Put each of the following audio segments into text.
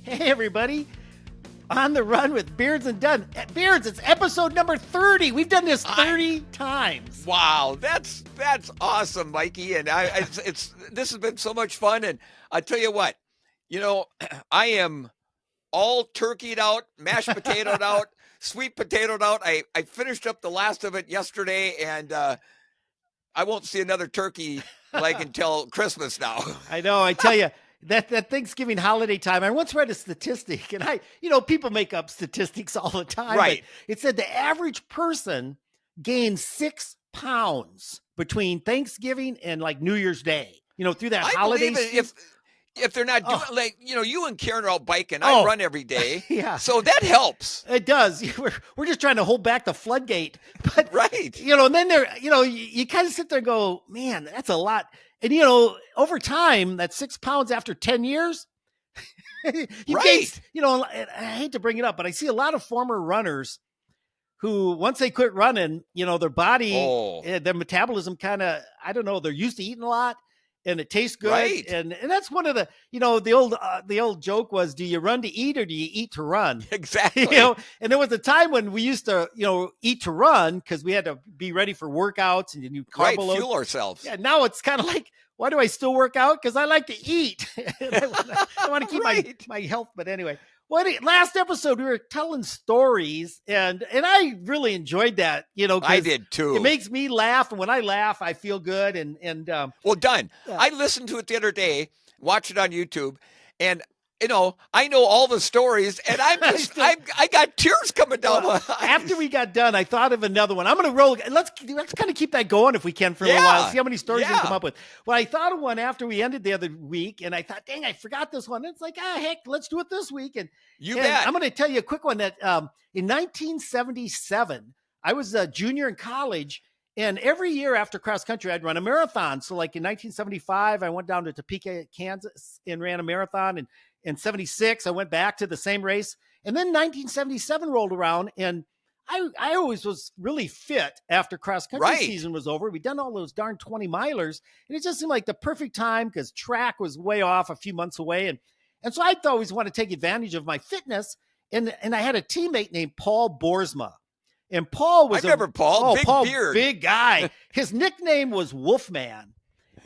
Hey, everybody. On the Run with Beards and Dunn. Beards, it's episode number 30. We've done this 30 times. Wow, that's awesome, Mikey. And this has been so much fun. And I tell you what, I am all turkeyed out, mashed potatoed out, sweet potatoed out. I finished up the last of it yesterday, and I won't see another turkey leg until Christmas now. I know. I tell you. That Thanksgiving holiday time, I once read a statistic, and people make up statistics all the time. Right. But it said the average person gains 6 pounds between Thanksgiving and like New Year's Day, through that holiday season. If they're not doing you and Karen are out biking. I run every day. Yeah. So that helps. It does. We're just trying to hold back the floodgate. But, right. And then you kind of sit there and go, man, that's a lot. And, over time, that 6 pounds after 10 years, right. I hate to bring it up, but I see a lot of former runners who, once they quit running, their body, their metabolism kind of, I don't know, they're used to eating a lot and it tastes good. Right. And that's one of the, the old joke was, do you run to eat or do you eat to run? Exactly. And there was a time when we used to, eat to run because we had to be ready for workouts and you carb load. Fuel ourselves. Yeah. Now it's kind of like, why do I still work out? Because I like to eat. I want to keep my health. But anyway, last episode we were telling stories, and I really enjoyed that. I did too. It makes me laugh, and when I laugh, I feel good. Well done. I listened to it the other day, watched it on YouTube, and I know all the stories, and I'm just, I got tears coming down my eyes. After we got done, I thought of another one. I'm going to roll. Let's kind of keep that going if we can for a little while. See how many stories we can come up with. Well, I thought of one after we ended the other week, and I thought, dang, I forgot this one. It's like, heck, let's do it this week. And you bet. I'm going to tell you a quick one that in 1977, I was a junior in college. And every year after cross country, I'd run a marathon. So like in 1975, I went down to Topeka, Kansas and ran a marathon. And in 76, I went back to the same race. And then 1977 rolled around, and I always was really fit after cross country season was over. We'd done all those darn 20 milers, and it just seemed like the perfect time because track was way off a few months away. And so I'd always want to take advantage of my fitness. And I had a teammate named Paul Boersma. And Paul was Paul, Paul, beard. Big guy. His nickname was Wolfman.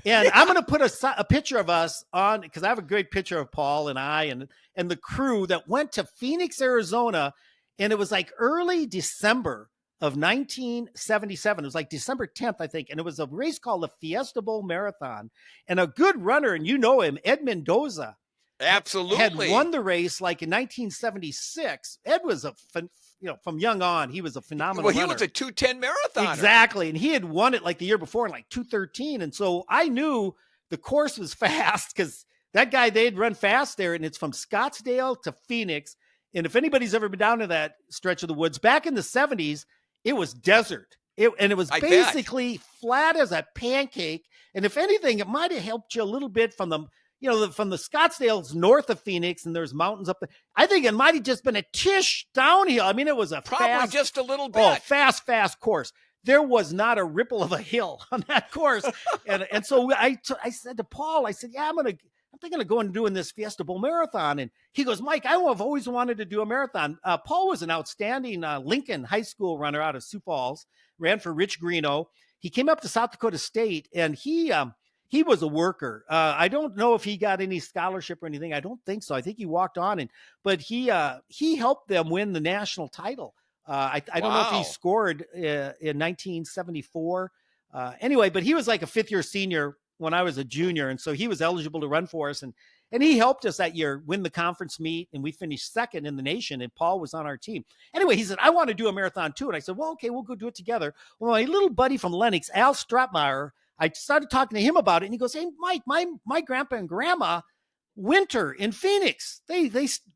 And I'm going to put a picture of us on, because I have a great picture of Paul and I and the crew that went to Phoenix, Arizona. And it was like early December of 1977. It was like December 10th, I think. And it was a race called the Fiesta Bowl Marathon. And a good runner, and you know him, Ed Mendoza. Absolutely. Had won the race like in 1976. Ed was from young on, he was a phenomenal runner. He was a 2:10 marathoner. Exactly. And he had won it like the year before in like 2:13. And so I knew the course was fast because that guy, they'd run fast there. And it's from Scottsdale to Phoenix. And if anybody's ever been down to that stretch of the woods, back in the 70s, it was desert. It was basically flat as a pancake. And if anything, it might have helped you a little bit from the Scottsdale's north of Phoenix, and there's mountains up there. I think it might have just been a tish downhill. I mean, it was probably just a little bit. Fast course. There was not a ripple of a hill on that course. and so I said to Paul, I said, yeah, I'm thinking of going and doing this Fiesta Bowl Marathon. And he goes, Mike, I've always wanted to do a marathon. Paul was an outstanding Lincoln High School runner out of Sioux Falls, ran for Rich Greeno. He came up to South Dakota State, and he was a worker. I don't know if he got any scholarship or anything. I don't think so. I think he walked on, but he helped them win the national title. I don't know if he scored in 1974. Anyway, but he was like a fifth-year senior when I was a junior, and so he was eligible to run for us. And he helped us that year win the conference meet, and we finished second in the nation, and Paul was on our team. Anyway, he said, I want to do a marathon too. And I said, well, okay, we'll go do it together. Well, my little buddy from Lenox, Al Stratmeyer, I started talking to him about it, and he goes, hey, Mike, my grandpa and grandma winter in Phoenix. They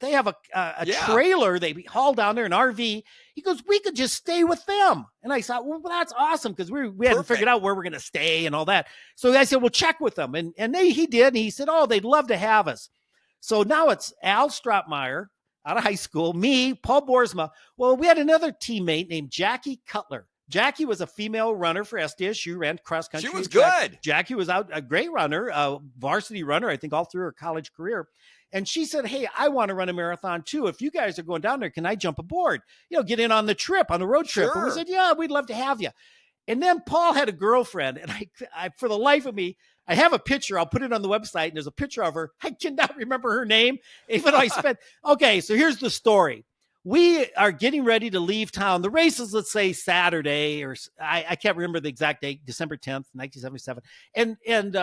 have a trailer they haul down there, an RV. He goes, we could just stay with them. And I thought, well, that's awesome, because we hadn't figured out where we're going to stay and all that. So I said, well, check with them. And he did. And he said, oh, they'd love to have us. So now it's Al Stratmeyer out of high school, me, Paul Boersma. Well, we had another teammate named Jackie Cutler. Jackie was a female runner for SDSU, ran cross country. She was good. Jackie was a great runner, varsity runner, I think all through her college career. And she said, hey, I want to run a marathon too. If you guys are going down there, can I jump aboard? Get in on the trip, on the road trip. And we Sure. said, yeah, we'd love to have you. And then Paul had a girlfriend, and I for the life of me, I have a picture. I'll put it on the website, and there's a picture of her. I cannot remember her name, even though I spent. Okay, so here's the story. We are getting ready to leave town. The race is, let's say, Saturday, or I can't remember the exact date, December 10th, 1977. And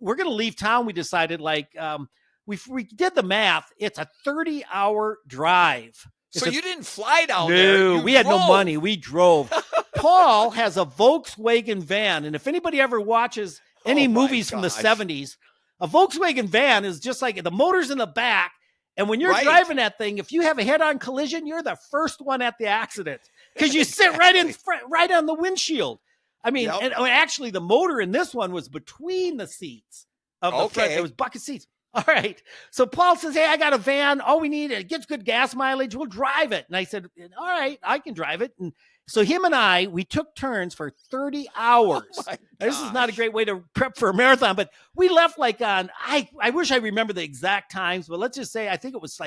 we're going to leave town. We decided, we did the math. It's a 30-hour drive. So you didn't fly down no, there. No, we had no money. We drove. Paul has a Volkswagen van. And if anybody ever watches any movies from the 70s, a Volkswagen van is just like the motor's in the back. And when you're driving that thing, if you have a head-on collision, you're the first one at the accident because you sit right in front, right on the windshield. I mean, and actually the motor in this one was between the seats of the front. It was bucket seats. All right. So Paul says, hey, I got a van. All we need, it gets good gas mileage. We'll drive it. And I said, all right, I can drive it. And so him and I, we took turns for 30 hours. This is not a great way to prep for a marathon, but we left I wish I remember the exact times, but let's just say, I think it was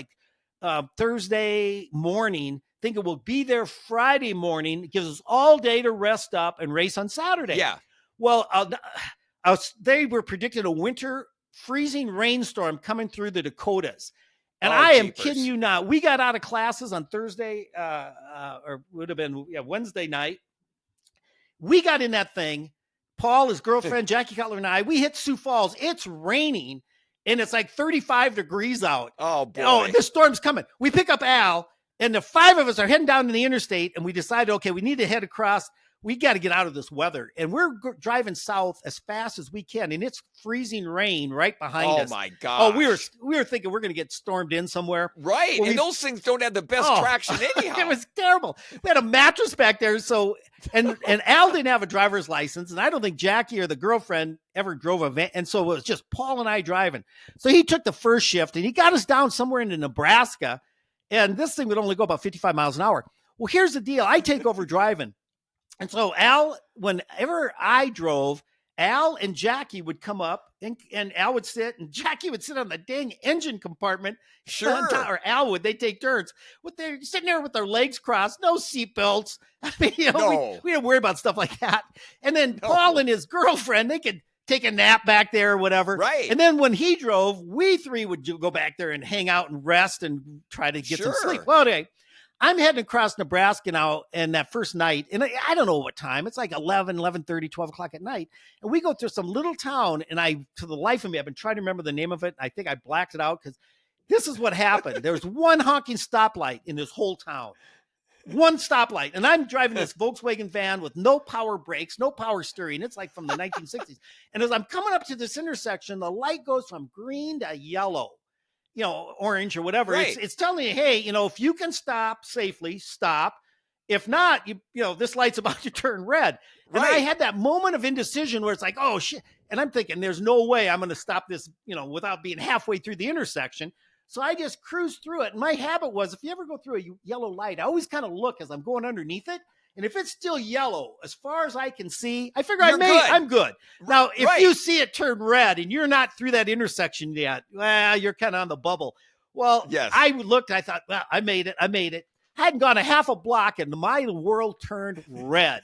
Thursday morning. I think it will be there Friday morning. It gives us all day to rest up and race on Saturday. Yeah. Well, they were predicting a winter freezing rainstorm coming through the Dakotas. And I am kidding you not. We got out of classes on Thursday, or would have been Wednesday night. We got in that thing. Paul, his girlfriend, Jackie Cutler, and I, we hit Sioux Falls. It's raining, and it's like 35 degrees out. Oh, boy. Oh, this storm's coming. We pick up Al, and the five of us are heading down to the interstate, and we decided, okay, we need to head across. We got to get out of this weather. And we're driving south as fast as we can. And it's freezing rain right behind us. Oh, my God. Oh, we were thinking we're going to get stormed in somewhere. Right. Well, and those things don't have the best traction anyhow. It was terrible. We had a mattress back there. So, and Al didn't have a driver's license. And I don't think Jackie or the girlfriend ever drove a van. And so it was just Paul and I driving. So he took the first shift and he got us down somewhere into Nebraska. And this thing would only go about 55 miles an hour. Well, here's the deal. I take over driving. And so Al, whenever I drove, Al and Jackie would come up and Al would sit and Jackie would sit on the dang engine compartment. Sure. Or Al would, they take turns they're sitting there with their legs crossed, no seatbelts. I mean, we didn't worry about stuff like that. And then Paul and his girlfriend, they could take a nap back there or whatever. Right. And then when he drove, we three would go back there and hang out and rest and try to get some sleep. Well, anyway, I'm heading across Nebraska now, and that first night, and I don't know what time. It's like 11:30, 12 o'clock at night. And we go through some little town, and to the life of me, I've been trying to remember the name of it. I think I blacked it out because this is what happened. There was one honking stoplight in this whole town. One stoplight. And I'm driving this Volkswagen van with no power brakes, no power steering. It's like from the 1960s. And as I'm coming up to this intersection, the light goes from green to yellow. Orange or whatever. Right. It's telling you, hey, if you can stop safely, stop. If not, this light's about to turn red. And I had that moment of indecision where it's like, oh shit. And I'm thinking, there's no way I'm going to stop this, without being halfway through the intersection. So I just cruised through it. And my habit was, if you ever go through a yellow light, I always kind of look as I'm going underneath it. And if it's still yellow, as far as I can see, I figure I'm good. Now, if you see it turn red and you're not through that intersection yet, well, you're kind of on the bubble. Well, yes. I looked, I thought, well, I made it. I hadn't gone a half a block and my world turned red.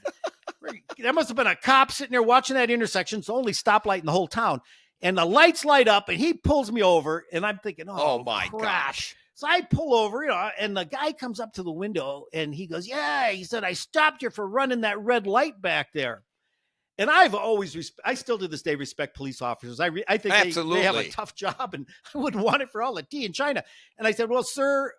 There must have been a cop sitting there watching that intersection. It's the only stoplight in the whole town. And the lights light up and he pulls me over and I'm thinking, oh my gosh. So I pull over, and the guy comes up to the window and he goes, yeah, he said, I stopped you for running that red light back there. And I've always, I still to this day respect police officers. I think they have a tough job and I wouldn't want it for all the tea in China. And I said, well, sir,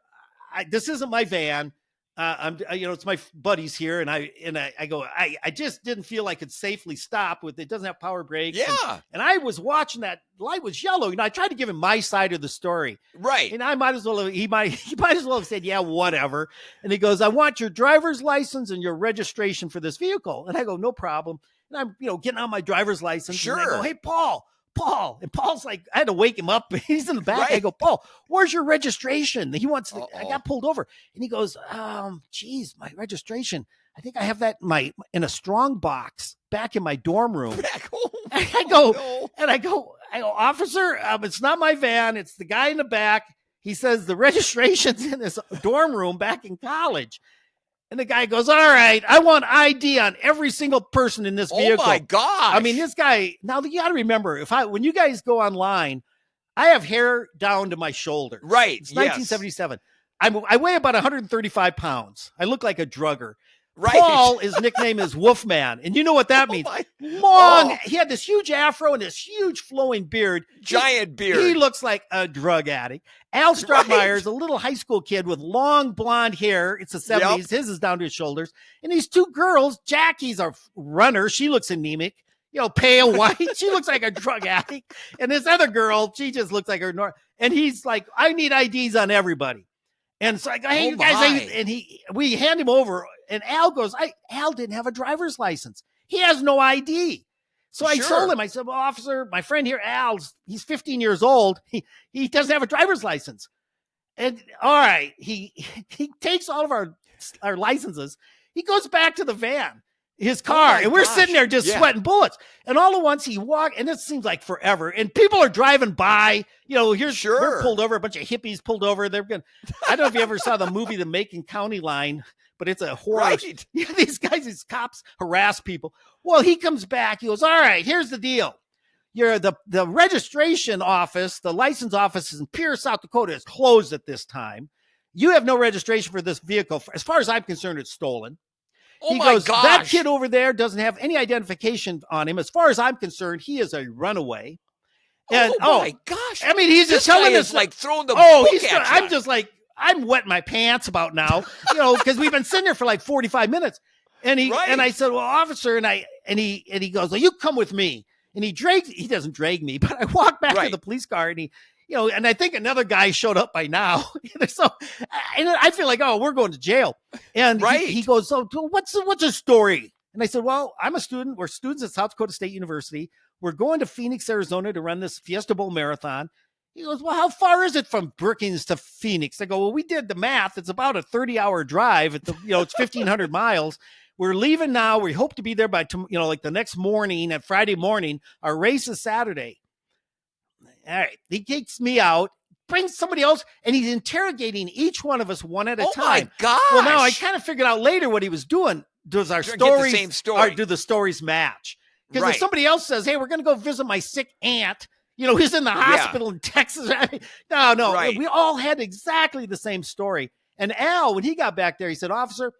this isn't my van. It's my buddies here. And I go, I just didn't feel I could safely stop with it. Doesn't have power brakes. Yeah. And I was watching that light was yellow. I tried to give him my side of the story. Right. And I might as well, he might as well have said, yeah, whatever. And he goes, I want your driver's license and your registration for this vehicle. And I go, no problem. And I'm, getting out my driver's license. Sure. And I go, hey, Paul. And Paul's like, I had to wake him up. He's in the back. Right. I go, Paul, where's your registration? He wants to, I got pulled over. And he goes, geez, my registration. I think I have that in a strong box back in my dorm room. Back home. And I go, I go, officer, it's not my van. It's the guy in the back. He says the registration's in this dorm room back in college. And the guy goes, all right, I want ID on every single person in this vehicle. Oh my gosh. I mean, this guy, now you got to remember, when you guys go online, I have hair down to my shoulders. Right. It's 1977. I weigh about 135 pounds. I look like a drugger. Right. Paul, his nickname is Wolfman. And you know what that means? Long. He had this huge afro and this huge flowing beard. Giant beard. He looks like a drug addict. Al Strottmeyer is a little high school kid with long blonde hair. It's the 70s. Yep. His is down to his shoulders. And these two girls, Jackie's a runner. She looks anemic, pale white. She looks like a drug addict. And this other girl, she just looks like her. And he's like, I need IDs on everybody. And so I go, hey, you guys, and we hand him over. And Al goes, Al didn't have a driver's license. He has no ID. So I told him, I said, well, officer, my friend here, Al, he's 15 years old. He doesn't have a driver's license. And all right, he takes all of our licenses. He goes back to the van, his car, and we're sitting there just sweating bullets. And all at once he walked, and it seems like forever. And people are driving by. We're pulled over. A bunch of hippies pulled over. I don't know if you ever saw the movie The Macon County Line, but it's a horror. Right. These cops harass people. Well, he comes back. He goes, all right, here's the deal. The registration office, the license office in Pierce, South Dakota is closed at this time. You have no registration for this vehicle. As far as I'm concerned, it's stolen. Oh, he my goes, gosh. that kid over there doesn't have any identification on him. As far as I'm concerned, he is a runaway. And, my gosh. I mean, he's just telling us like throwing the book at you. I'm just like, I'm wetting my pants about now, because we've been sitting there for like 45 minutes. And and I said, well, officer, and he goes, well, you come with me. And he doesn't drag me, but I walk back to the police car and and I think another guy showed up by now. So and I feel like, we're going to jail. And he goes, so what's the story? And I said, well, I'm a student. We're students at South Dakota State University. We're going to Phoenix, Arizona to run this Fiesta Bowl marathon. He goes, well, how far is it from Brookings to Phoenix? I go, well, we did the math. It's about a 30-hour drive. It's 1,500 miles. We're leaving now. We hope to be there by, like the next morning, at Friday morning. Our race is Saturday. All right. He takes me out, brings somebody else, and he's interrogating each one of us one at a time. Oh, my gosh. Well, now I kind of figured out later what he was doing. Does our stories, the same story. Do the stories match? Because if somebody else says, hey, we're going to go visit my sick aunt, he's in the hospital in Texas. No. Right. We all had exactly the same story. And Al, when he got back there, he said, officer,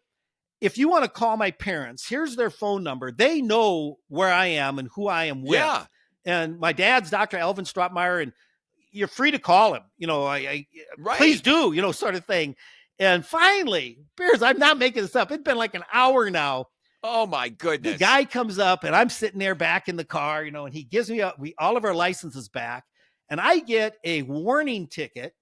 if you want to call my parents, here's their phone number. They know where I am and who I am with. Yeah. And my dad's Dr. Alvin Strottmeyer, and you're free to call him. Please do, sort of thing. And finally, Bears, I'm not making this up. It's been like an hour now. Oh my goodness. The guy comes up and I'm sitting there back in the car, and he gives me all of our licenses back, and I get a warning ticket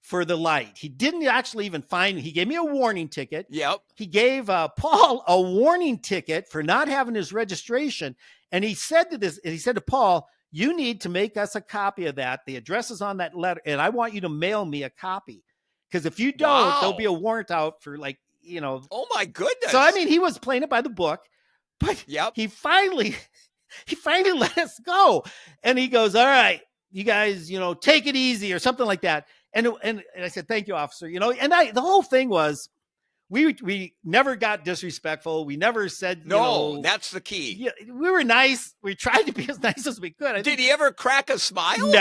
for the light. He didn't actually even he gave me a warning ticket. Yep. He gave Paul a warning ticket for not having his registration. And he said to Paul, you need to make us a copy of that. The address is on that letter, and I want you to mail me a copy. Because if you don't, there'll be a warrant out for Oh my goodness. So I mean, he was playing it by the book, but he finally let us go. And he goes, all right, you guys, take it easy or something like that. And I said, thank you, officer. And the whole thing was, we never got disrespectful. We never said, that's the key. Yeah, we were nice. We tried to be as nice as we could. Did he ever crack a smile?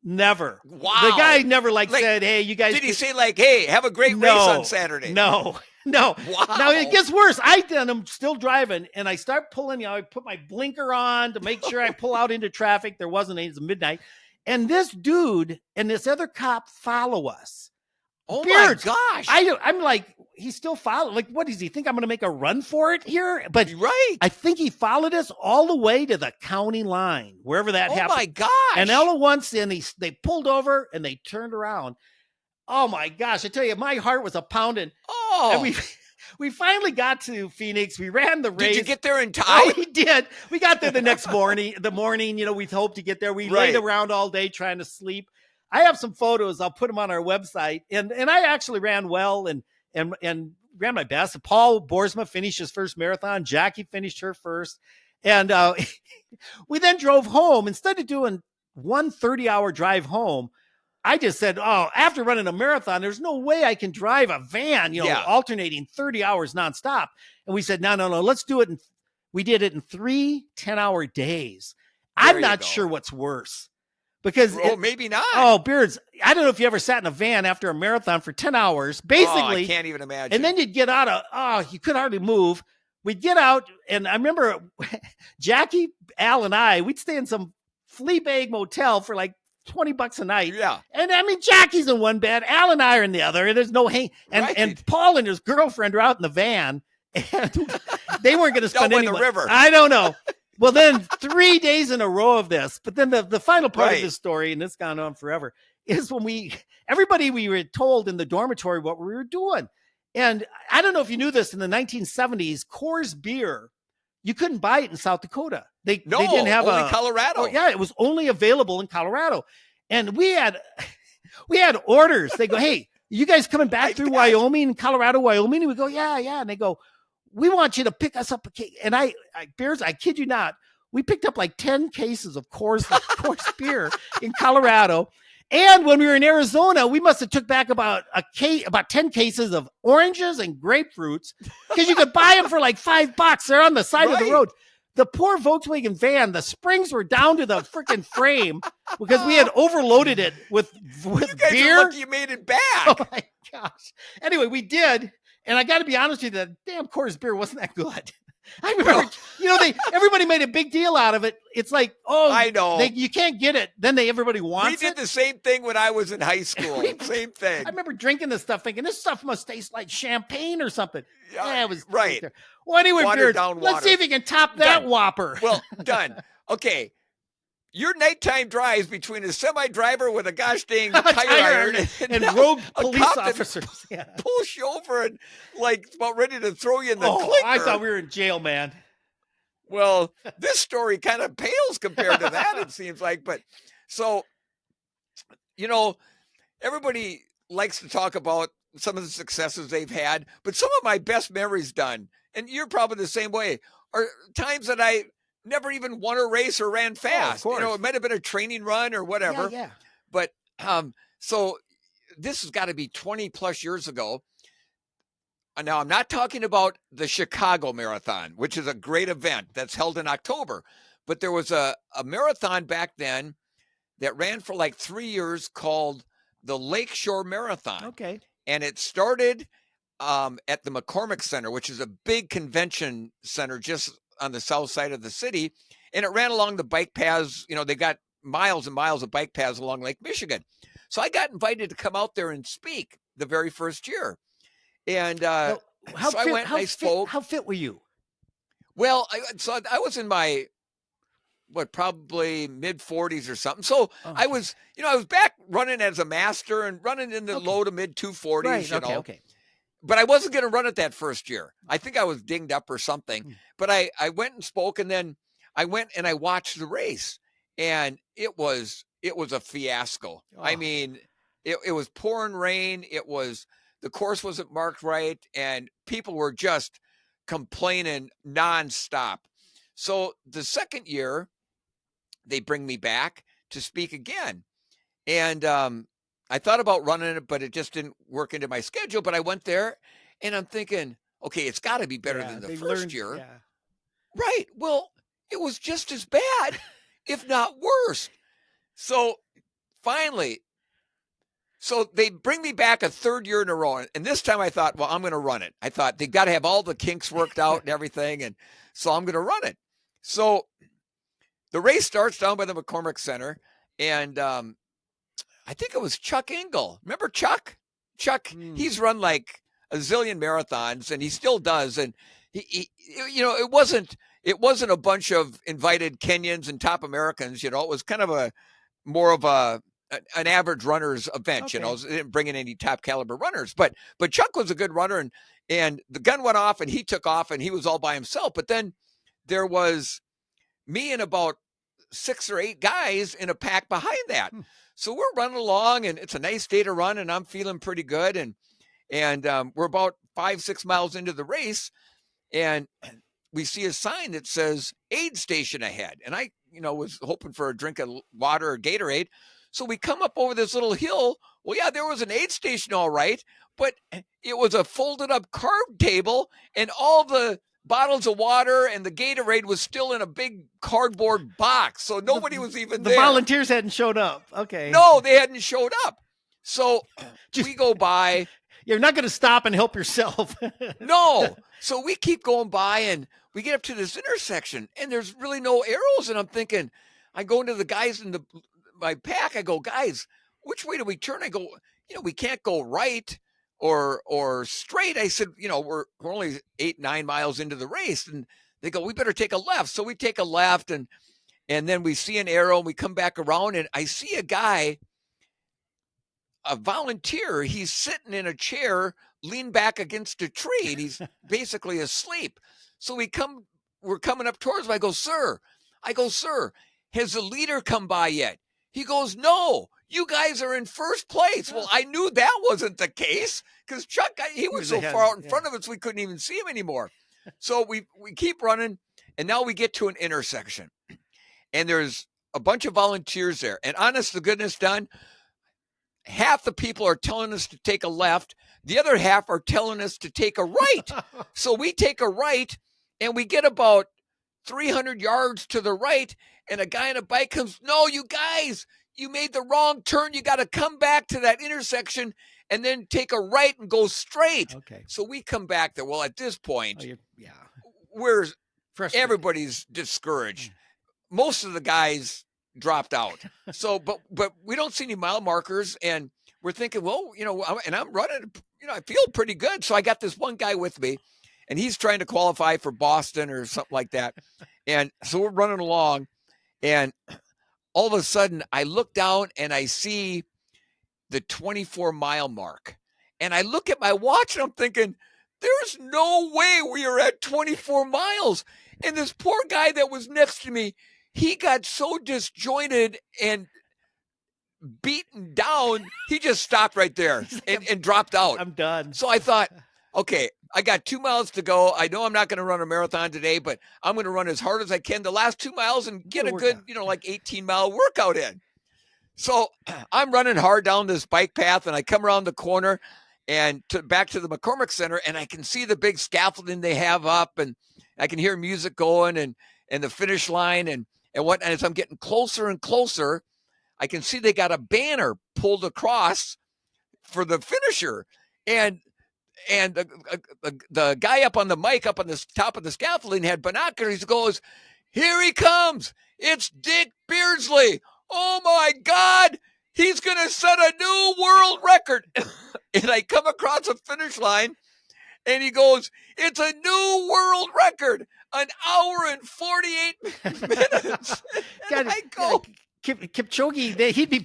Never. Wow. The guy never said, hey, you guys. Did he say hey, have a great race on Saturday? No. Wow. Now it gets worse. I'm still driving, and I start pulling, I put my blinker on to make sure I pull out into traffic. There wasn't any. It's midnight. And this dude and this other cop follow us. Oh my gosh. I'm like, he's still following. Like, what does he think? I'm going to make a run for it here? But I think he followed us all the way to the county line, wherever that happened. Oh my gosh. And all at once, they pulled over and they turned around. Oh my gosh. I tell you, my heart was a pounding. Oh. And we finally got to Phoenix. We ran the race. Did you get there in time? Oh, we did. We got there the next morning. We hoped to get there. We laid around all day trying to sleep. I have some photos. I'll put them on our website. And I actually ran well and ran my best. Paul Boersma finished his first marathon. Jackie finished her first. And we then drove home. Instead of doing one 30-hour drive home, I just said, oh, after running a marathon, there's no way I can drive a van, Yeah. alternating 30 hours nonstop. And we said, no, let's do it. We did it in 3 10-hour days. There I'm you not go. sure what's worse because maybe not. Oh, Beards, I don't know if you ever sat in a van after a marathon for 10 hours, basically. I can't even imagine. And then you'd get out you could hardly move. We'd get out, and I remember Jackie, Al, and I, we'd stay in some flea bag motel for like $20 a night. Yeah. And I mean, Jackie's in one bed, Al and I are in the other, and there's no and Paul and his girlfriend are out in the van, and they weren't going to spend any the river. I don't know. Well, then 3 days in a row of this, but then the final part of this story, and it's gone on forever, is when we were told in the dormitory what we were doing. And I don't know if you knew this, in the 1970s, Coors beer, you couldn't buy it in South Dakota. They didn't have only Colorado. Yeah, it was only available in Colorado. And we had orders. They go, hey, you guys coming back through Wyoming, Colorado, Wyoming? And we go, yeah. And they go, we want you to pick us up a case. And Bears, I kid you not, we picked up like 10 cases of Coors beer in Colorado. And when we were in Arizona, we must have took back about 10 cases of oranges and grapefruits, because you could buy them for like $5. They're on the side of the road. The poor Volkswagen van, the springs were down to the freaking frame because we had overloaded it with you guys beer. Are lucky you made it back. Oh my gosh. Anyway, we did. And I got to be honest with you, that damn Coors beer wasn't that good. I remember, everybody made a big deal out of it. It's like, I know you can't get it. Then everybody wants it. We did the same thing when I was in high school. Same thing. I remember drinking this stuff, thinking this stuff must taste like champagne or something. Yeah, it was right. There. Well, anyway, Beard, let's see if you can top that Whopper. Well, done. Okay. Your nighttime drives between a semi-driver with a gosh dang tire iron and rogue police officers push you over and like about ready to throw you in the clinker. I thought we were in jail, man. Well, this story kind of pales compared to that, it seems like. But so, everybody likes to talk about some of the successes they've had, but some of my best memories done, and you're probably the same way, are times that I never even won a race or ran fast. It might have been a training run or whatever. Yeah. But so this has got to be 20 plus years ago. Now, I'm not talking about the Chicago Marathon, which is a great event that's held in October. But there was a marathon back then that ran for like 3 years called the Lakeshore Marathon. Okay. And it started at the McCormick Center, which is a big convention center just on the south side of the city. And it ran along the bike paths. They got miles and miles of bike paths along Lake Michigan. So I got invited to come out there and speak the very first year. And so I went and I spoke. How fit were you? Well, I was in my, probably mid 40s or something. So I was, I was back running as a master and running in the low to mid 240s, Right. Okay. But I wasn't going to run it that first year. I think I was dinged up or something. But I went and spoke, and then I went and I watched the race, and it was a fiasco. Oh. I mean, it was pouring rain. The course wasn't marked right, and people were just complaining nonstop. So the second year, they bring me back to speak again. And I thought about running it, but it just didn't work into my schedule. But I went there, and I'm thinking, okay, it's got to be better than the first year. Yeah. Right. Well, it was just as bad, if not worse. So finally, they bring me back a third year in a row. And this time I thought, well, I'm going to run it. I thought they've got to have all the kinks worked out and everything. And so I'm going to run it. So the race starts down by the McCormick Center. And I think it was Chuck Engel. Remember Chuck? He's run like a zillion marathons, and he still does. And he it wasn't a bunch of invited Kenyans and top Americans. It was kind of more of an average runner's event. Okay. They didn't bring in any top caliber runners, but Chuck was a good runner, and the gun went off and he took off and he was all by himself. But then there was me and about 6 or 8 guys in a pack behind that. So we're running along, and it's a nice day to run, and I'm feeling pretty good. And we're about 5-6 miles into the race, and we see a sign that says aid station ahead. And I was hoping for a drink of water or Gatorade. So we come up over this little hill. Well, yeah, there was an aid station, all right, but it was a folded up card table, and all the bottles of water and the Gatorade was still in a big cardboard box. So nobody was even there. The volunteers hadn't showed up. Okay. No, they hadn't showed up. So we go by. You're not going to stop and help yourself. No. So we keep going by, and we get up to this intersection, and there's really no arrows. And I'm thinking, I go into the guys in my pack. I go, guys, which way do we turn? I go, we can't go right or straight. I said, we're only 8-9 miles into the race. And they go, we better take a left. So we take a left, and then we see an arrow, and we come back around, and I see a guy, a volunteer. He's sitting in a chair, leaned back against a tree, and he's basically asleep. So we're coming up towards him. I go, sir, has the leader come by yet? He goes, no, you guys are in first place. Well, I knew that wasn't the case because Chuck, he was so far out in front of us, we couldn't even see him anymore. So we keep running, and now we get to an intersection, and there's a bunch of volunteers there. And honest to goodness, Don, half the people are telling us to take a left. The other half are telling us to take a right. So we take a right, and we get about 300 yards to the right, and a guy on a bike comes, no, you guys, you made the wrong turn. You got to come back to that intersection and then take a right and go straight. Okay. So we come back there. Well, at this point, we're everybody's discouraged. Most of the guys dropped out. So, but we don't see any mile markers, and we're thinking, well, and I'm running, I feel pretty good. So I got this one guy with me, and he's trying to qualify for Boston or something like that. And so we're running along, and all of a sudden I look down and I see the 24-mile mark. And I look at my watch and I'm thinking, there's no way we are at 24 miles. And this poor guy that was next to me, he got so disjointed and beaten down, he just stopped right there and dropped out. I'm done. So I thought, okay, I got 2 miles to go. I know I'm not going to run a marathon today, but I'm going to run as hard as I can the last 2 miles and get a good, 18-mile workout in. So I'm running hard down this bike path, and I come around the corner and back to the McCormick Center, and I can see the big scaffolding they have up, and I can hear music going and the finish line and as I'm getting closer and closer, I can see they got a banner pulled across for the finisher, and the guy up on the mic up on the top of the scaffolding had binoculars. He goes, "Here he comes! It's Dick Beardsley! Oh my God! He's gonna set a new world record!" And I come across a finish line, and he goes, "It's a new world record! An hour and 48 minutes!" And I go, Kipchoge, he'd be.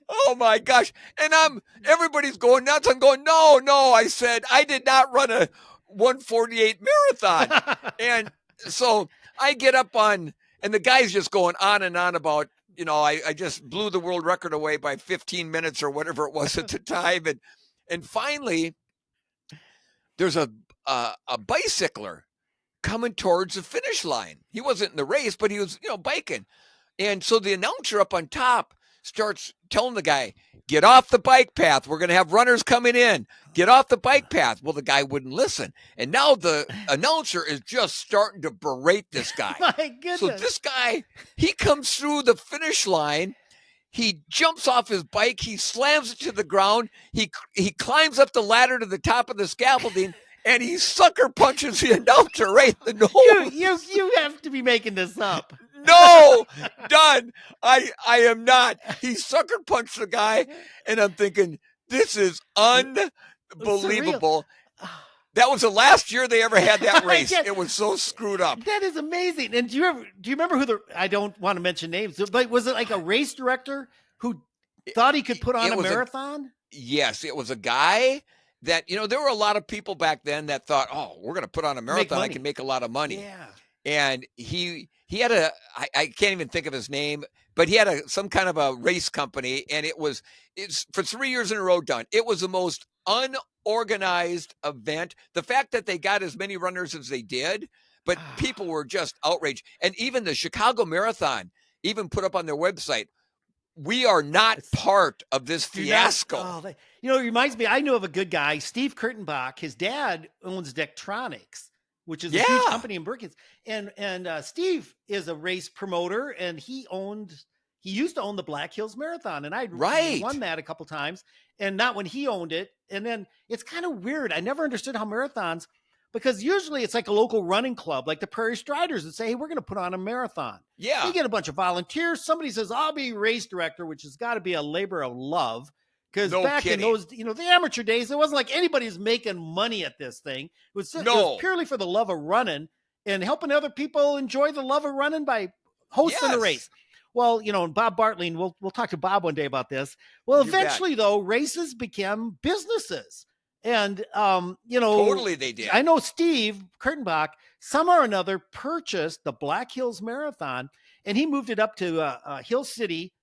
Oh my gosh. And everybody's going nuts. I'm going, no. I said, I did not run a 148 marathon. And so I get up and the guy's just going on and on about, I just blew the world record away by 15 minutes or whatever it was at the time. And finally, there's a bicycler coming towards the finish line. He wasn't in the race, but he was, biking. And so the announcer up on top starts telling the guy, "Get off the bike path. We're going to have runners coming in. Get off the bike path." Well, the guy wouldn't listen. And now the announcer is just starting to berate this guy. My goodness. So this guy, he comes through the finish line. He jumps off his bike. He slams it to the ground. He climbs up the ladder to the top of the scaffolding, and he sucker punches the announcer right in the nose. You have to be making this up. No, done. I am not. He sucker punched the guy, and I'm thinking, this is unbelievable. That was the last year they ever had that race. It was so screwed up. That is amazing. And do you remember who I don't want to mention names, but was it like a race director who thought he could put on a marathon? Yes, it was a guy that, there were a lot of people back then that thought, oh, we're going to put on a marathon. I can make a lot of money. Yeah. And he had I can't even think of his name, but he had some kind of a race company, and it's for 3 years in a row done. It was the most unorganized event. The fact that they got as many runners as they did, but people were just outraged. And even the Chicago Marathon even put up on their website, we are not part of this fiasco. It reminds me, I knew of a good guy, Steve Kurtenbach. His dad owns Dectronics, which is a huge company in Brookings. And Steve is a race promoter, and he used to own the Black Hills Marathon, and I'd won that a couple times, and not when he owned it. And then it's kind of weird. I never understood how marathons, because usually it's like a local running club, like the Prairie Striders, that say, hey, we're going to put on a marathon. Yeah. You get a bunch of volunteers. Somebody says, I'll be race director, which has got to be a labor of love. Because in those, the amateur days, it wasn't like anybody's making money at this thing. It was purely for the love of running and helping other people enjoy the love of running by hosting a race. Well, and Bob Bartley, and we'll talk to Bob one day about this. Well, eventually, though, races became businesses. And, totally they did. I know Steve Kurtenbach, somehow or another, purchased the Black Hills Marathon, and he moved it up to Hill City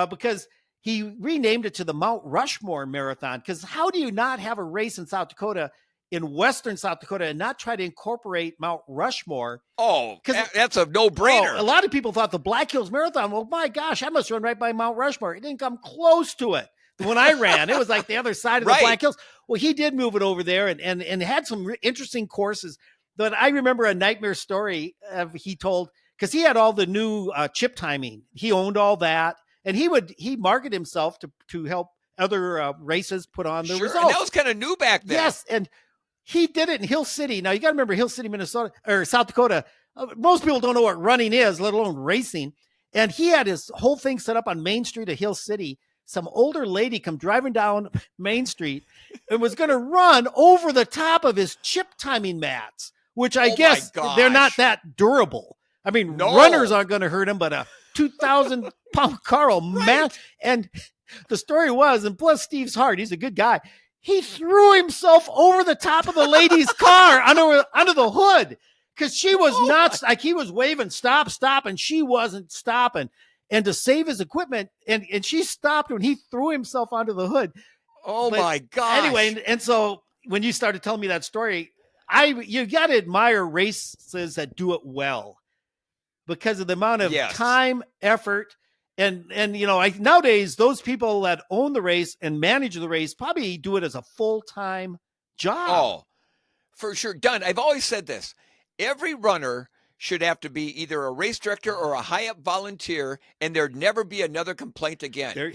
because he renamed it to the Mount Rushmore Marathon. Because how do you not have a race in South Dakota, in Western South Dakota, and not try to incorporate Mount Rushmore? Oh, that's a no-brainer. A lot of people thought the Black Hills Marathon, well, my gosh, I must run right by Mount Rushmore. It didn't come close to it. When I ran, it was like the other side of the Black Hills. Well, he did move it over there and had some interesting courses. But I remember a nightmare story he told, because he had all the new chip timing. He owned all that. And he marketed himself to help other races put on the results. And that was kind of new back then. Yes, and he did it in Hill City. Now, you got to remember Hill City, Minnesota, or South Dakota. Most people don't know what running is, let alone racing. And he had his whole thing set up on Main Street of Hill City. Some older lady come driving down Main Street and was going to run over the top of his chip timing mats, which I guess they're not that durable. I mean, runners aren't going to hurt him, but a 2,000-pound car mat. And the story was, and bless Steve's heart, he's a good guy, he threw himself over the top of the lady's car under the hood, because she was nuts. Like, he was waving, stop, and she wasn't stopping. And to save his equipment, and she stopped when he threw himself onto the hood. My gosh. Anyway, and so when you started telling me that story, you got to admire races that do it well, because of the amount of time, effort, and nowadays those people that own the race and manage the race probably do it as a full-time job. Oh, for sure. Done. I've always said this. Every runner should have to be either a race director or a high-up volunteer, and there'd never be another complaint again.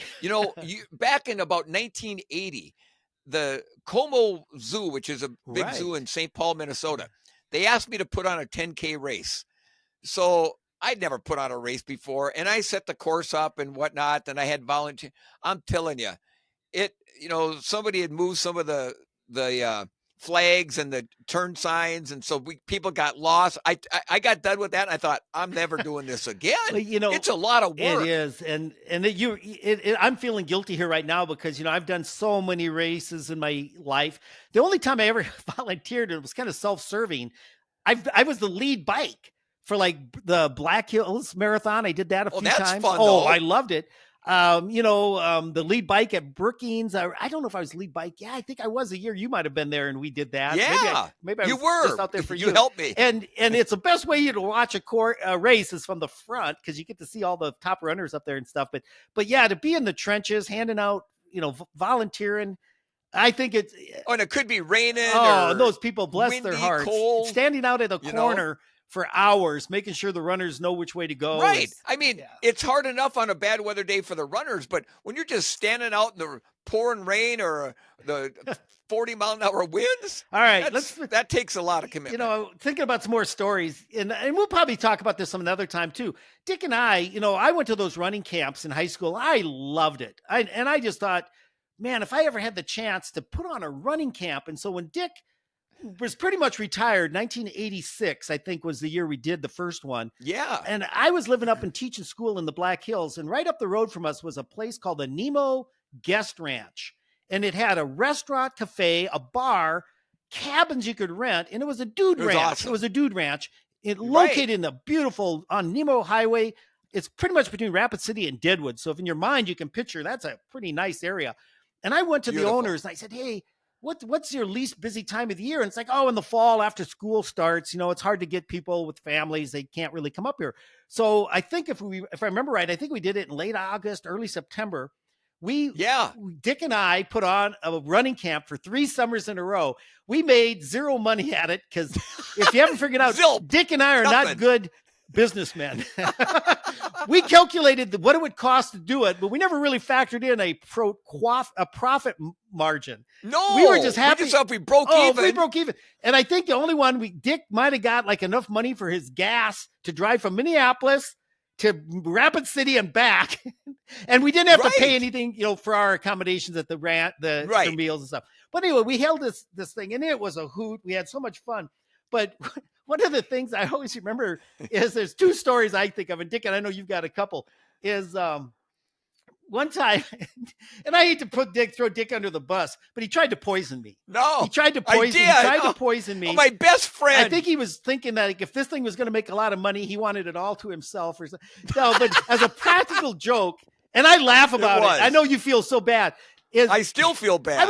Back in about 1980, the Como Zoo, which is a big zoo in St. Paul, Minnesota, they asked me to put on a 10K race. So I'd never put on a race before, and I set the course up and whatnot, and I had volunteers. I'm telling you, somebody had moved some of the flags and the turn signs, and so people got lost. I got done with that, and I thought, I'm never doing this again. Well, it's a lot of work. It is, and I'm feeling guilty here right now, because I've done so many races in my life. The only time I ever volunteered, it was kind of self-serving. I was the lead bike for like the Black Hills Marathon. I did that a few times. Fun, though. I loved it. The lead bike at Brookings. I don't know if I was lead bike. Yeah, I think I was a year. You might have been there, and we did that. Yeah, maybe I was you were just out there for you. You helped me. And it's the best way to watch a race is from the front, because you get to see all the top runners up there and stuff. But yeah, to be in the trenches, handing out, volunteering. I think it's. Oh, and it could be raining. Oh, and those people, bless windy, their hearts, cold, standing out at the corner for hours, making sure the runners know which way to go. Right. It's hard enough on a bad weather day for the runners, but when you're just standing out in the pouring rain or the 40-mile-an-hour winds, all right, that takes a lot of commitment. Thinking about some more stories, and we'll probably talk about this some another time too. Dick and I went to those running camps in high school. I loved it. I just thought, man, if I ever had the chance to put on a running camp. And so when Dick was pretty much retired, 1986, I think, was the year we did the first one. Yeah. And I was living up and teaching school in the Black Hills, and right up the road from us was a place called the Nemo Guest Ranch. And it had a restaurant, cafe, a bar, cabins you could rent, and it was a dude ranch. Awesome. It was a dude ranch. It located in the beautiful on Nemo Highway. It's pretty much between Rapid City and Deadwood. So if in your mind you can picture, that's a pretty nice area. And I went to the owners and I said, hey, what's your least busy time of the year? And it's like, oh, in the fall after school starts, it's hard to get people with families. They can't really come up here. So I think if I remember right, I think we did it in late August, early September. We, Yeah. Dick and I put on a running camp for 3 summers in a row. We made zero money at it because if you haven't figured out, Dick and I are not good businessmen. We calculated what it would cost to do it, but we never really factored in a profit margin. No, we were just happy. We broke even. We broke even. And I think the only one Dick might have got like enough money for his gas to drive from Minneapolis to Rapid City and back. And we didn't have to pay anything, for our accommodations at the for meals and stuff. But anyway, we held this thing, and it was a hoot. We had so much fun. But one of the things I always remember is there's 2 stories I think of, and Dick, and I know you've got a couple, is one time, and I hate to throw Dick under the bus, but he tried to poison me. No, he tried to poison me. Oh, my best friend. I think he was thinking that if this thing was going to make a lot of money, he wanted it all to himself or something. No, but as a practical joke, and I laugh about it. I know you feel so bad. I still feel bad.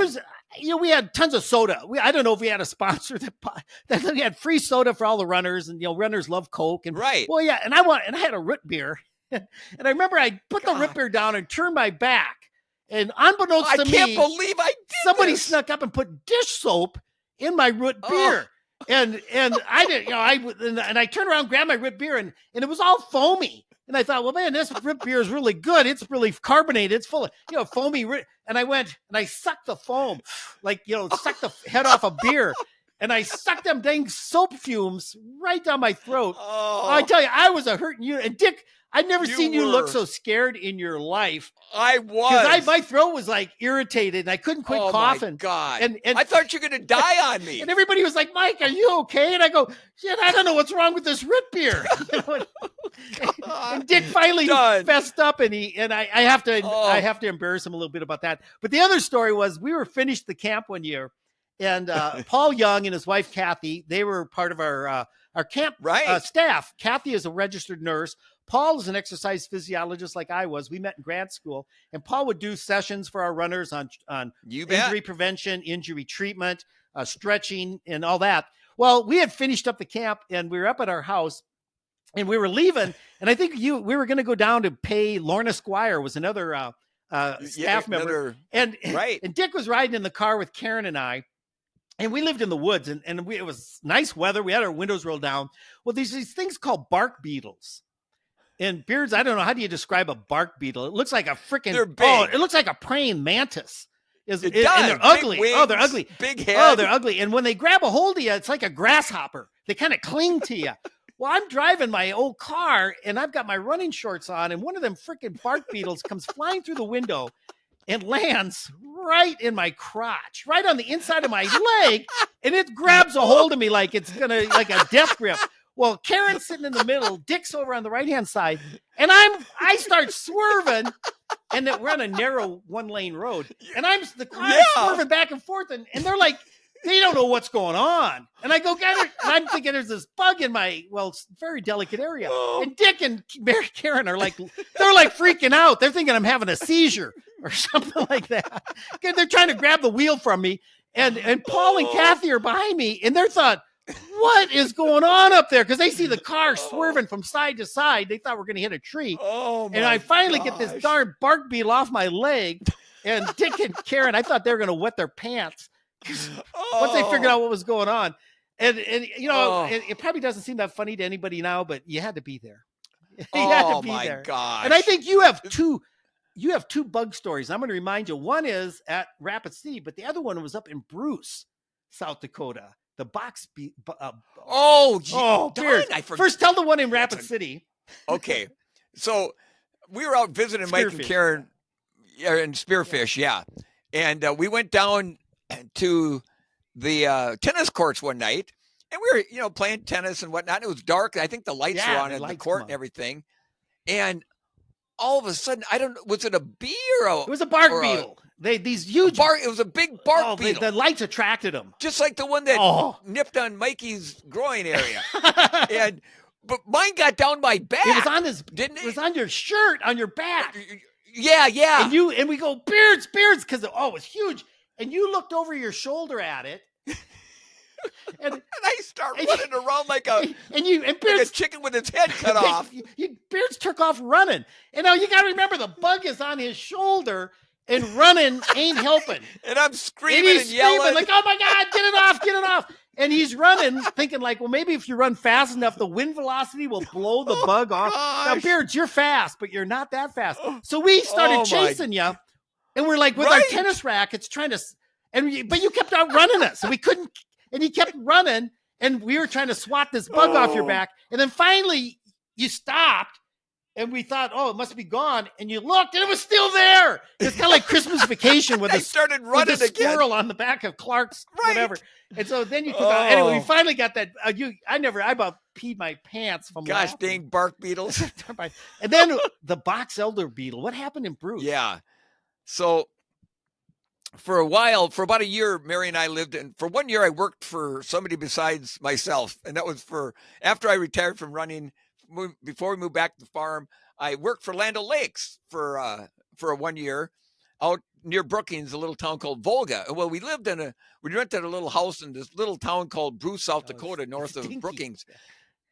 We had tons of soda. I don't know if we had a sponsor that we had free soda for all the runners, and runners love Coke. And well, yeah, and I had a root beer, and I remember I put the root beer down and turned my back, and unbeknownst to me, I can't believe I did. Somebody snuck up and put dish soap in my root beer, and I did, and I turned around, grabbed my root beer, and it was all foamy. And I thought, well, man, this root beer is really good. It's really carbonated. It's full of, foamy. And I went and I sucked the foam, sucked the head off a beer. And I sucked them dang soap fumes right down my throat. Oh, I tell you, I was a hurting you. And Dick, I'd never seen you look so scared in your life. I was. Because my throat was like irritated and I couldn't quit coughing. Oh, my God. And I thought you were going to die on me. And everybody was like, Mike, are you okay? And I go, shit, I don't know what's wrong with this root beer. And Dick finally fessed up, and I have to embarrass him a little bit about that. But the other story was we were finished the camp one year, and Paul Young and his wife Kathy, they were part of our camp staff. Kathy is a registered nurse. Paul is an exercise physiologist like I was. We met in grad school, and Paul would do sessions for our runners on injury prevention, injury treatment, stretching, and all that. Well, we had finished up the camp, and we were up at our house, and we were leaving. And I think we were going to go down to pay Lorna Squire, was another staff member. And Dick was riding in the car with Karen and I. And we lived in the woods, and it was nice weather. We had our windows rolled down. Well, there's these things called bark beetles. And Beards, I don't know, how do you describe a bark beetle? It looks like a freaking, it looks like a praying mantis. It does. And they're ugly. Wings, they're ugly. Big head. Oh, they're ugly. And when they grab a hold of you, it's like a grasshopper. They kind of cling to you. Well, I'm driving my old car, and I've got my running shorts on, and one of them freaking bark beetles comes flying through the window and lands right in my crotch, right on the inside of my leg, and it grabs a hold of me like it's like a death grip. Well, Karen's sitting in the middle, Dick's over on the right-hand side, and I start swerving, and we're on a narrow 1-lane road, and the car is swerving back and forth, and they're like, they don't know what's going on. And I go get her, and I'm thinking there's this bug in my, very delicate area. And Dick and Karen are like, they're like freaking out. They're thinking I'm having a seizure or something like that. They're trying to grab the wheel from me, and Paul and Kathy are behind me, and they're thought, what is going on up there? Because they see the car swerving from side to side. They thought we're going to hit a tree. And I finally get this darn bark beetle off my leg. And Dick and Karen, I thought they were going to wet their pants once they figured out what was going on. And it probably doesn't seem that funny to anybody now, but you had to be there. You had to be there. Gosh. And I think you have two bug stories. I'm going to remind you. One is at Rapid City, but the other one was up in Bruce, South Dakota. The box Beard. I forgot. First, tell the one in Rapid City. Okay. So we were out visiting Mike and Karen and Spearfish, and we went down to the tennis courts one night, and we were, playing tennis and whatnot. It was dark. I think the lights were on in the court and everything. And all of a sudden, I don't know, was it a bee or it was a bark beetle. These huge bark. It was a big bark beetle. The lights attracted them, just like the one that nipped on Mikey's groin area. But mine got down my back. It was on it was on your shirt, on your back. Yeah. And we go Beards, because it was huge. and you looked over your shoulder at it. And I start running around like a chicken with its head cut off. Beards took off running. And now you got to remember the bug is on his shoulder and running ain't helping. And I'm screaming and yelling. Like, oh my God, get it off. And he's running thinking like, well, maybe if you run fast enough, the wind velocity will blow the bug off. Now, Beards, you're fast, but you're not that fast. So we started chasing you. And we're like, with our tennis rackets trying to, but you kept out running us. So we couldn't. And he kept running, and we were trying to swat this bug off your back. And then finally, you stopped, and we thought, oh, it must be gone. And you looked, and it was still there. It's kind of like Christmas Vacation with started running with a squirrel on the back of Clark's whatever. And so then you took out. Anyway, we finally got that. I about peed my pants from gosh dang bark beetles. And then the box elder beetle. What happened in Bruce? Yeah. So for a while, for about a year, Mary and I lived in. For 1 year, I worked for somebody besides myself, and that was after I retired from running. Before we moved back to the farm, I worked for Land O'Lakes for 1 year, out near Brookings, a little town called Volga. Well, we rented a little house in this little town called Bruce, South Dakota, north of Brookings.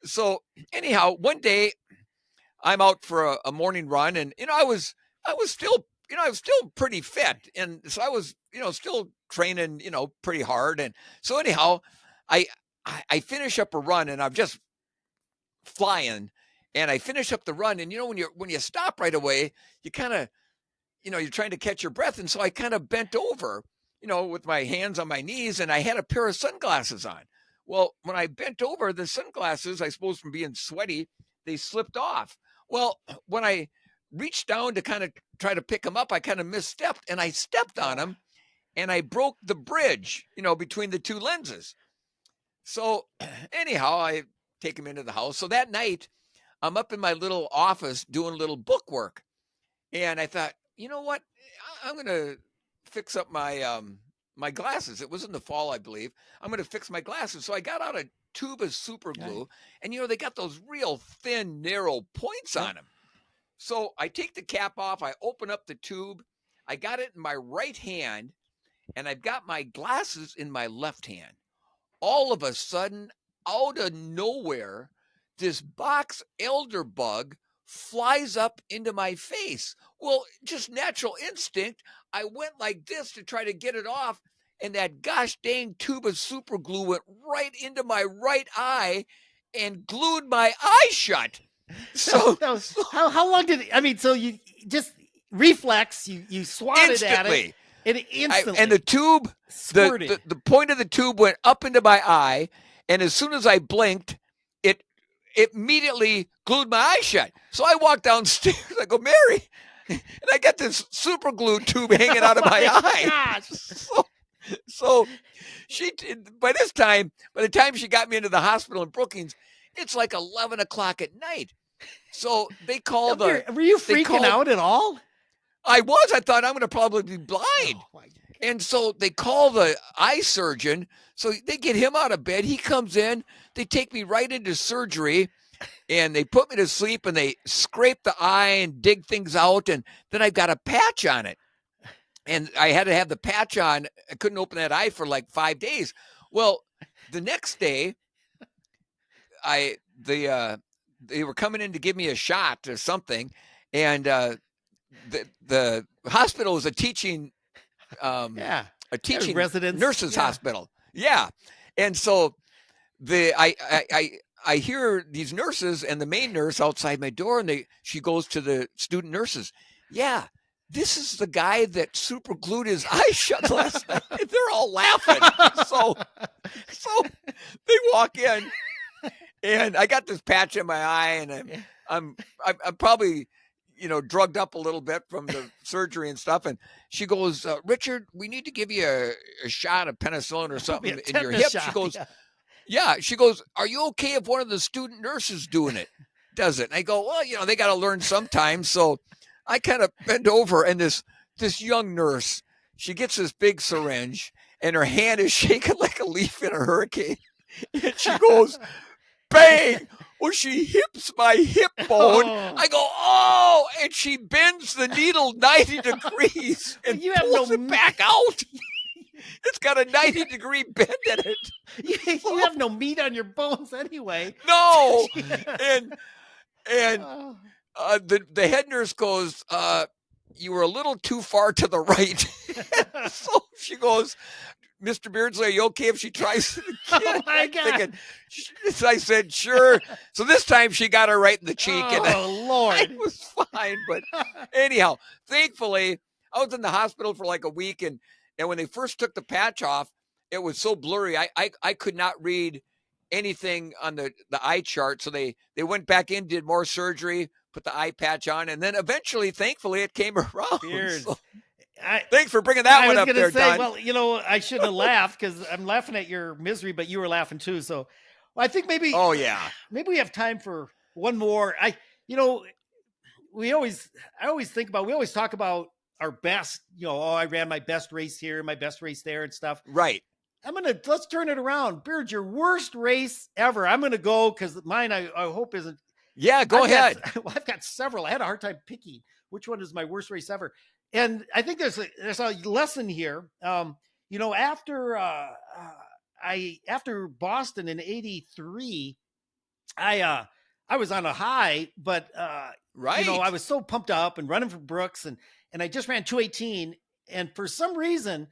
So anyhow, one day I'm out for a morning run, and I was still. I was still pretty fit. And so I was, still training, pretty hard. And so anyhow, I finish up a run, and I'm just flying, and I finish up the run. And, when you stop right away, you kind of, you're trying to catch your breath. And so I kind of bent over, with my hands on my knees, and I had a pair of sunglasses on. Well, when I bent over, the sunglasses, I suppose from being sweaty, they slipped off. Well, when I reached down to kind of try to pick him up, I kind of misstepped, and I stepped on him, and I broke the bridge, between the two lenses. So anyhow, I take him into the house. So that night, I'm up in my little office doing a little book work, and I thought, you know what? I'm going to fix up my my glasses. It was in the fall, I believe. I'm going to fix my glasses. So I got out a tube of super glue, and they got those real thin, narrow points on them. So I take the cap off, I open up the tube, I got it in my right hand, and I've got my glasses in my left hand. All of a sudden, out of nowhere, this box elder bug flies up into my face. Well, just natural instinct, I went like this to try to get it off, and that gosh dang tube of super glue went right into my right eye and glued my eye shut. So how long did so you just reflex, you swatted at it, and instantly, and the tube, the point of the tube went up into my eye, and as soon as I blinked, it immediately glued my eye shut. So I walked downstairs, I go, Mary, and I got this super glue tube hanging out of my eye. So she, by the time she got me into the hospital in Brookings, it's like 11 o'clock at night. So they called Were you freaking out at all? I was. I thought I'm going to probably be blind. And so they call the eye surgeon. So they get him out of bed. He comes in. They take me right into surgery, and they put me to sleep, and they scrape the eye and dig things out. And then I've got a patch on it. And I had to have the patch on. I couldn't open that eye for like 5 days. Well, the next day, they were coming in to give me a shot or something, and the hospital was a teaching residence nurses hospital. Yeah, and so I hear these nurses and the main nurse outside my door, and she goes to the student nurses. Yeah, this is the guy that super glued his eye shut last night. They're all laughing. So they walk in. And I got this patch in my eye, and I'm probably, drugged up a little bit from the surgery and stuff. And she goes, Richard, we need to give you a shot of penicillin or something in your hip. She goes, yeah. She goes, are you okay if one of the student nurses does it? And I go, well, they got to learn sometimes. So I kind of bend over, and this young nurse, she gets this big syringe, and her hand is shaking like a leaf in a hurricane. And she goes, bang! Well, she hips my hip bone. I go, oh! And she bends the needle 90 degrees and pulls it back out. It's got a 90-degree bend in it. You have no meat on your bones anyway. No. Yeah. And Oh. the head nurse goes, you were a little too far to the right. So she goes, Mr. Beardsley, are you okay if she tries it again? Oh my I'm God. thinking, so I said, sure. So this time she got her right in the cheek, and Oh Lord. it was fine. But anyhow, thankfully, I was in the hospital for like a week, and when they first took the patch off, it was so blurry. I could not read anything on the eye chart. So they went back in, did more surgery, put the eye patch on, and then eventually, thankfully, it came around. Beards. So, I thanks for bringing that one was up gonna there, say, Don. well, I shouldn't have laughed because I'm laughing at your misery, but you were laughing too. So, well, I think maybe, Oh yeah, maybe we have time for one more. You know, I always think about, we always talk about our best. Oh, I ran my best race here, my best race there, and stuff. right. Let's turn it around. Beard, your worst race ever. I'm gonna go because mine, I hope isn't. Yeah, go ahead. I've got several. I had a hard time picking which one is my worst race ever. And I think there's a lesson here. After Boston in '83, I was on a high, but Right. I was so pumped up and running for Brooks, and I just ran 2:18, and for some reason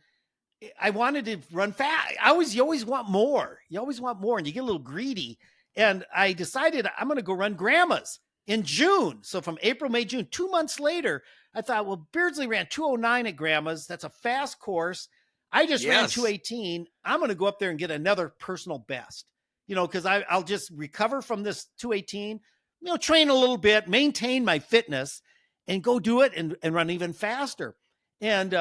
I wanted to run fast. You always want more. You always want more, and you get a little greedy. And I decided I'm going to go run Grandma's in June. So from April, May, June, 2 months later, I thought, well, Beardsley ran 2:09 at Grandma's. That's a fast course. I just ran Yes. 2:18. I'm going to go up there and get another personal best, because I'll just recover from this 2:18, train a little bit, maintain my fitness, and go do it and run even faster. And,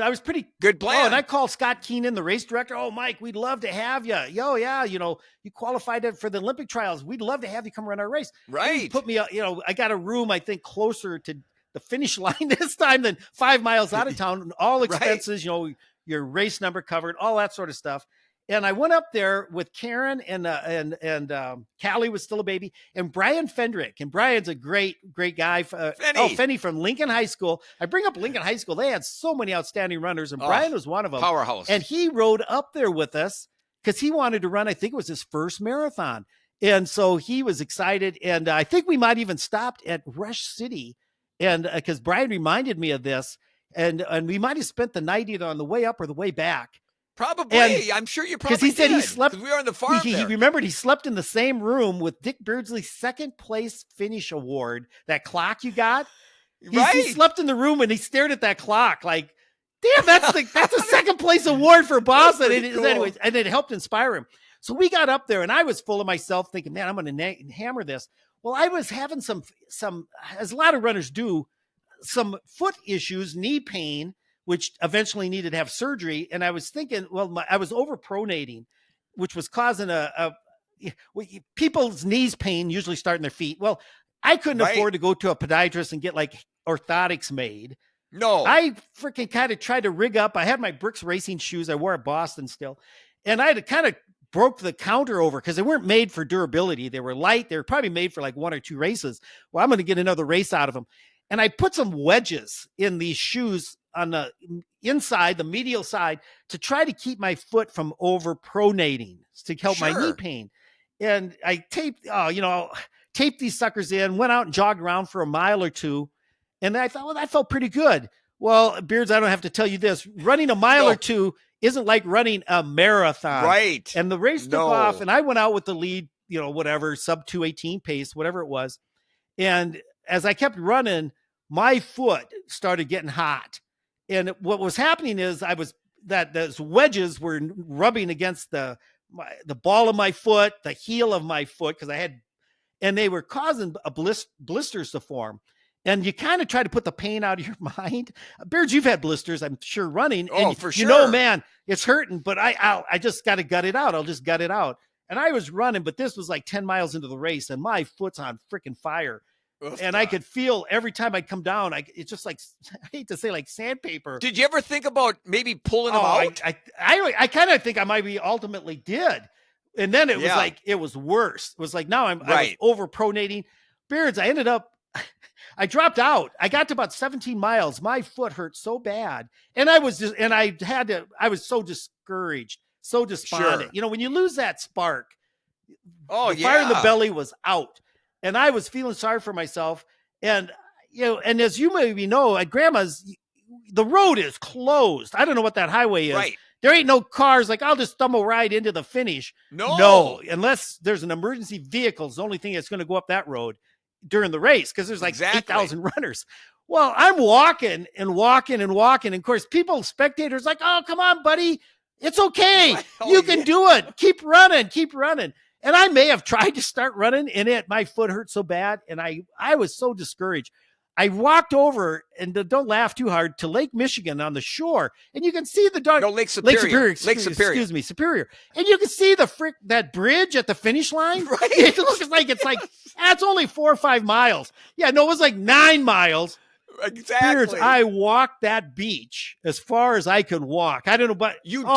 I was pretty Good Oh, and plan. I called Scott Keenan, the race director. Oh, Mike, we'd love to have you. Yo, yeah, you qualified for the Olympic trials. We'd love to have you come run our race. He Right. put me, I got a room, I think, closer to the finish line this time than 5 miles out of town. All Right. expenses, your race number covered, all that sort of stuff. And I went up there with Karen and Callie was still a baby, and Brian Fendrick. And Brian's a great guy. Fenny from Lincoln High School. I bring up Lincoln High School. They had so many outstanding runners, and Brian was one of them. Powerhouse. And he rode up there with us because he wanted to run. I think it was his first marathon. And so he was excited. And I think we might even stopped at Rush City. And because Brian reminded me of this, and we might have spent the night either on the way up or the way back. Probably. And I'm sure you probably because he said did. he slept. We were on the farm. He remembered he slept in the same room with Dick Beardsley's second place finish award. That clock you got. He slept in the room and he stared at that clock like, damn, that's a second place award for Boston. Cool. Anyways, and it helped inspire him. So we got up there and I was full of myself thinking, man, I'm going to hammer this. Well, I was having some, as a lot of runners do, some foot issues, knee pain, which eventually needed to have surgery. And I was thinking, I was overpronating, which was causing people's knees pain usually start in their feet. Well, I couldn't afford to go to a podiatrist and get like orthotics made. No. I freaking kind of tried to rig up. I had my Brooks racing shoes. I wore at Boston still. And I had kind of broke the counter over because they weren't made for durability. They were light. They were probably made for like 1 or 2 races. Well, I'm going to get another race out of them. And I put some wedges in these shoes on the inside, the medial side, to try to keep my foot from overpronating, to help my knee pain. And I taped these suckers in, went out and jogged around for a mile or two. And I thought, well, that felt pretty good. Well, Beards, I don't have to tell you this. Running a mile or two isn't like running a marathon. Right. And the race took off and I went out with the lead, whatever, sub 2:18 pace, whatever it was. And as I kept running, my foot started getting hot. And what was happening is those wedges were rubbing against the ball of my foot, the heel of my foot, and they were causing blisters to form. And you kind of try to put the pain out of your mind. Beards, you've had blisters, I'm sure, running. And for sure. Man, it's hurting, but I just got to gut it out. I'll just gut it out. And I was running, but this was like 10 miles into the race, and my foot's on freaking fire. And I could feel every time I come down, it's just like, I hate to say, like sandpaper. Did you ever think about maybe pulling them out? I kind of think I might be ultimately did. And then it was like, it was worse. It was like, now I was overpronating. Beards, I ended up, I dropped out. I got to about 17 miles. My foot hurt so bad. And I was so discouraged, so despondent. Sure. When you lose that spark, Oh the fire in the yeah. belly was out. And I was feeling sorry for myself. And, and as you maybe know, at grandma's, the road is closed. I don't know what that highway is. Right. There ain't no cars. Like, I'll just stumble right into the finish. No. Unless there's an emergency vehicle, it's the only thing that's going to go up that road during the race, because there's like 8,000 runners. Well, I'm walking and walking and walking. And of course, spectators like, oh, come on, buddy. It's okay. You can do it. Keep running. Keep running. And I may have tried to start running, and my foot hurt so bad. And I was so discouraged. I walked over, and don't laugh too hard, to Lake Michigan on the shore, and you can see the dark. No, Lake Superior. Excuse me, Superior. And you can see that bridge at the finish line. Right. It looks like that's only 4 or 5 miles. Yeah, no, it was like 9 miles. Exactly. I walked that beach as far as I could walk. I don't know, but you did?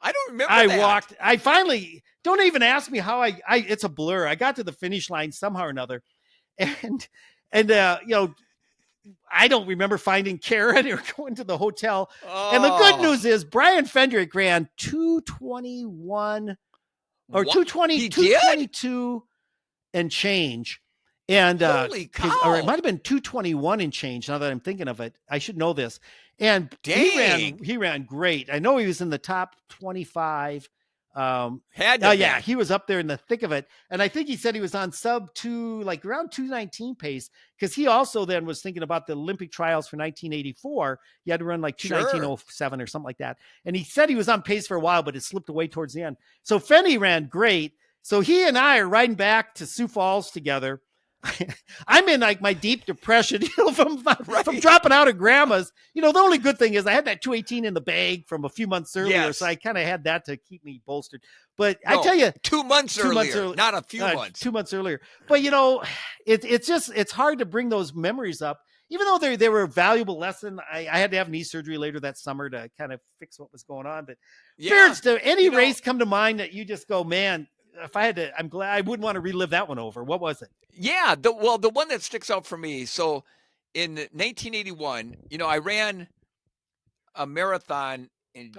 I don't remember. I walked. I finally. Don't even ask me how I. It's a blur. I got to the finish line somehow or another, and I don't remember finding Karen or going to the hotel. Oh. And the good news is Brian Fendrick ran 221 or 220, 222 and change. And holy cow. Or it might have been 221 and change. Now that I'm thinking of it, I should know this. And he ran great. I know he was in the top 25. Yeah, he was up there in the thick of it. And I think he said he was on sub 2, like around 219 pace, because he also then was thinking about the Olympic trials for 1984. He had to run like 219.07 or something like that. And he said he was on pace for a while, but it slipped away towards the end. So Fenny ran great. So he and I are riding back to Sioux Falls together. I'm in like my deep depression, from dropping out of grandma's. The only good thing is I had that 218 in the bag from a few months earlier. So I kind of had that to keep me bolstered. But I tell you, 2 months earlier, not a few months. 2 months earlier. But it's hard to bring those memories up, even though they were a valuable lesson. I had to have knee surgery later that summer to kind of fix what was going on. But Beards, did any race come to mind that you just go, man, if I had to, I'm glad I wouldn't want to relive that one over. What was it? Yeah. The one that sticks out for me. So in 1981, I ran a marathon in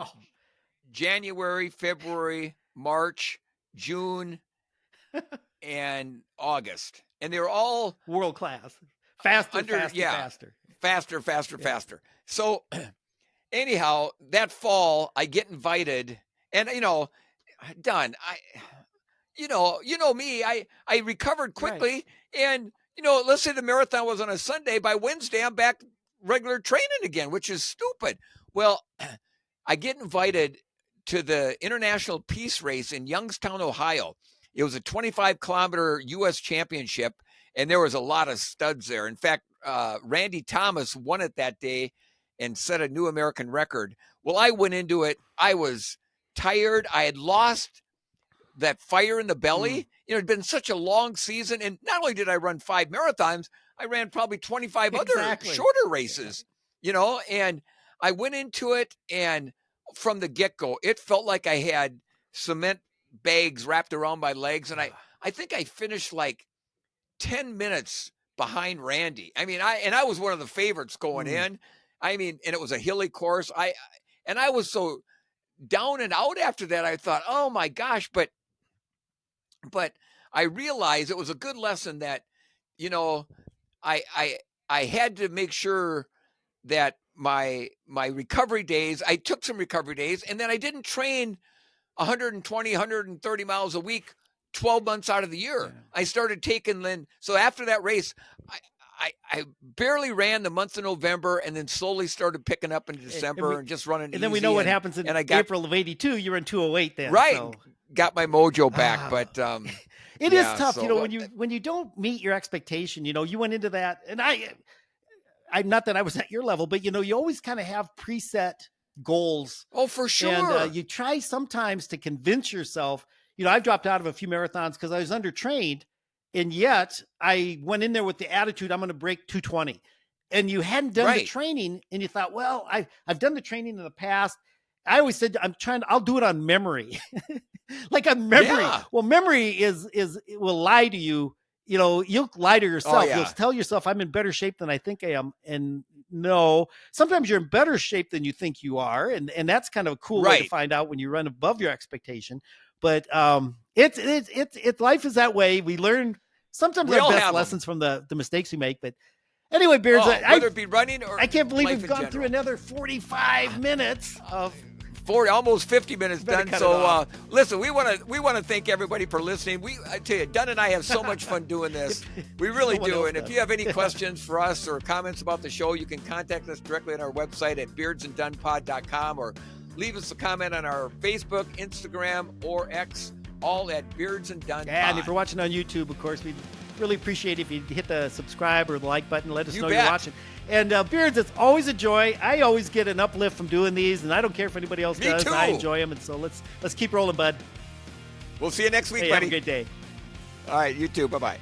January, February, March, June, and August. And they were all world class. Faster. So anyhow, that fall I get invited, and Don, you know me, I recovered quickly, and let's say the marathon was on a Sunday. By Wednesday, I'm back regular training again, which is stupid. Well, I get invited to the International Peace Race in Youngstown, Ohio. It was a 25-kilometer U.S. championship, and there was a lot of studs there. In fact, Randy Thomas won it that day and set a new American record. Well, I went into it. I was tired. I had lost that fire in the belly. It'd been such a long season. And not only did I run 5 marathons, I ran probably 25 other shorter races, and I went into it, and from the get-go, it felt like I had cement bags wrapped around my legs. And I think I finished like 10 minutes behind Randy. I mean, I was one of the favorites going in. I mean, and it was a hilly course. I was so down and out after that. I thought, oh my gosh, but I realized it was a good lesson that, I had to make sure that my recovery days, I took some recovery days, and then I didn't train 120, 130 miles a week, 12 months out of the year. Yeah. I started taking so after that race, I barely ran the month of November, and then slowly started picking up in December and just running. And then we know what happens in April of 82. You're in 208 then. Right. So. Got my mojo back, but it is tough, so, when you don't meet your expectation. You went into that, and I'm not that I was at your level, but you always kind of have preset goals. Oh, for sure. And you try sometimes to convince yourself. I've dropped out of a few marathons because I was undertrained, and yet I went in there with the attitude I'm going to break 220. And you hadn't done the training, and you thought, well, I've done the training in the past. I always said I'll do it on memory. Like a memory. Yeah. Well, memory it will lie to you you'll lie to yourself. Oh, yeah. You'll tell yourself, I'm in better shape than I think I am. And no, sometimes you're in better shape than you think you are. And that's kind of a cool way to Right. find out when you run above your expectation. But it's life is that way. We learn sometimes We our all best have 'em. lessons from the mistakes we make. But anyway, Beards, Whether it be running or I can't believe life we've in gone general. through another 45 minutes of 40, almost 50 minutes Better done. cut it So off. listen, we want to thank everybody for listening. I tell you, Dunn and I have so much fun doing this. We really Someone do. else And if does. you have any questions for us or comments about the show, you can contact us directly on our website at beardsanddunpod.com or leave us a comment on our Facebook, Instagram, or X, all at Beards and Dun Yeah, and Pod. if you're watching on YouTube, of course, we'd really appreciate it if you hit the subscribe or the like button. Let us You know bet. you're watching. And Beards, it's always a joy. I always get an uplift from doing these, and I don't care if anybody else Me does. too. I enjoy them, and so let's keep rolling, bud. We'll see you next week, Hey, have buddy. a good day. All right, you too. Bye-bye.